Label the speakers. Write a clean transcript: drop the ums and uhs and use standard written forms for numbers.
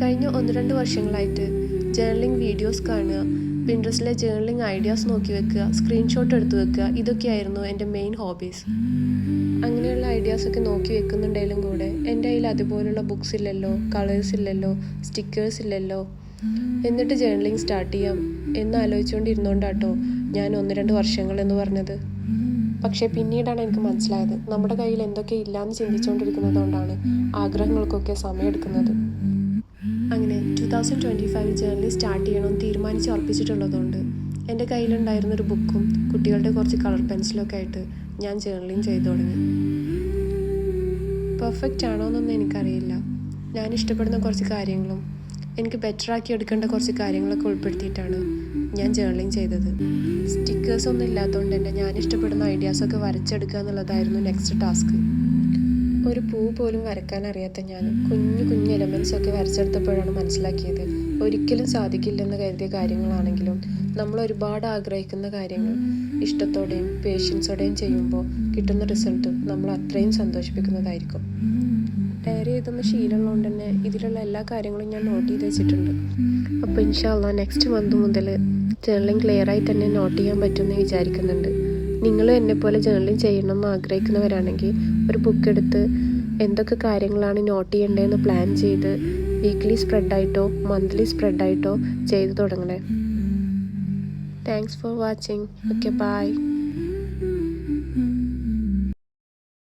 Speaker 1: കഴിഞ്ഞ 1-2 വർഷങ്ങളായിട്ട് journaling videos കാണുക, പിൻട്രസ്റ്റിലെ ജേർണലിംഗ് ഐഡിയാസ് നോക്കി വെക്കുക, സ്ക്രീൻഷോട്ട് എടുത്ത് വെക്കുക, ഇതൊക്കെയായിരുന്നു എൻ്റെ മെയിൻ ഹോബീസ്. അങ്ങനെയുള്ള ഐഡിയാസൊക്കെ നോക്കി വെക്കുന്നുണ്ടെങ്കിലും കൂടെ എൻ്റെ കയ്യിൽ അതുപോലുള്ള ബുക്സ് ഇല്ലല്ലോ, കളേഴ്സ് ഇല്ലല്ലോ, സ്റ്റിക്കേഴ്സ് ഇല്ലല്ലോ. എന്നിട്ട് ജേർണലിംഗ് സ്റ്റാർട്ട് ചെയ്യാം എന്നാലോചിച്ചുകൊണ്ടിരുന്നോണ്ടാട്ടോ ഞാൻ 1-2 വർഷങ്ങൾ എന്ന് പറഞ്ഞത്. പക്ഷേ പിന്നീടാണ് എനിക്ക് മനസ്സിലായത്, നമ്മുടെ കയ്യിൽ എന്തൊക്കെ ഇല്ലയെന്ന് ചിന്തിച്ചുകൊണ്ടിരിക്കുന്നതുകൊണ്ടാണ് ആഗ്രഹങ്ങൾക്കൊക്കെ സമയമെടുക്കുന്നത്. അങ്ങനെ 2025 ജേർണലിംഗ് സ്റ്റാർട്ട് ചെയ്യണമെന്ന് തീരുമാനിച്ച് ഉറപ്പിച്ചിട്ടുള്ളതുകൊണ്ട് എൻ്റെ കയ്യിലുണ്ടായിരുന്നൊരു ബുക്കും കുട്ടികളുടെ കുറച്ച് കളർ പെൻസിലൊക്കെ ആയിട്ട് ഞാൻ ജേർണലിംഗ് ചെയ്തു തുടങ്ങി. പെർഫെക്റ്റ് ആണോ എന്നൊന്നും എനിക്കറിയില്ല. ഞാൻ ഇഷ്ടപ്പെടുന്ന കുറച്ച് കാര്യങ്ങളും എനിക്ക് ബെറ്ററാക്കി എടുക്കേണ്ട കുറച്ച് കാര്യങ്ങളൊക്കെ ഉൾപ്പെടുത്തിയിട്ടാണ് ഞാൻ ജേർണലിംഗ് ചെയ്തത്. സ്റ്റിക്കേഴ്സൊന്നും ഇല്ലാത്തതുകൊണ്ട് തന്നെ ഞാൻ ഇഷ്ടപ്പെടുന്ന ഐഡിയാസൊക്കെ വരച്ചെടുക്കുക എന്നുള്ളതായിരുന്നു നെക്സ്റ്റ് ടാസ്ക്. ഒരു പൂ പോലും വരക്കാൻ അറിയാത്ത ഞാൻ കുഞ്ഞു എലമെൻറ്റ്സൊക്കെ വരച്ചെടുത്തപ്പോഴാണ് മനസ്സിലാക്കിയത്, ഒരിക്കലും സാധിക്കില്ലെന്ന് കരുതിയ കാര്യങ്ങളാണെങ്കിലും നമ്മൾ ഒരുപാട് ആഗ്രഹിക്കുന്ന കാര്യങ്ങൾ ഇഷ്ടത്തോടെയും പേഷ്യൻസോടെയും ചെയ്യുമ്പോൾ കിട്ടുന്ന റിസൾട്ട് നമ്മൾ അത്രയും സന്തോഷിപ്പിക്കുന്നതായിരിക്കും. ഡയറി എഴുതുന്ന ശീലമുള്ളതുകൊണ്ട് തന്നെ ഇതിലുള്ള എല്ലാ കാര്യങ്ങളും ഞാൻ നോട്ട് ചെയ്ത് വെച്ചിട്ടുണ്ട്. അപ്പോൾ ഇൻഷാ അല്ലാഹ് നെക്സ്റ്റ് മന്ത് മുതൽ ജേർണലിംഗ് ക്ലിയറായി തന്നെ നോട്ട് ചെയ്യാൻ പറ്റുമെന്ന് വിചാരിക്കുന്നുണ്ട്. നിങ്ങളും എന്നെപ്പോലെ ജേർണലിംഗ് ചെയ്യണമെന്ന് ആഗ്രഹിക്കുന്നവരാണെങ്കിൽ ഒരു ബുക്ക് എടുത്ത് എന്തൊക്കെ കാര്യങ്ങളാണ് നോട്ട് ചെയ്യേണ്ടതെന്ന് പ്ലാൻ ചെയ്ത് വീക്ക്ലി സ്പ്രെഡായിട്ടോ മന്ത്ലി സ്പ്രെഡായിട്ടോ ചെയ്തു തുടങ്ങണേ. Thanks for watching. Okay, by.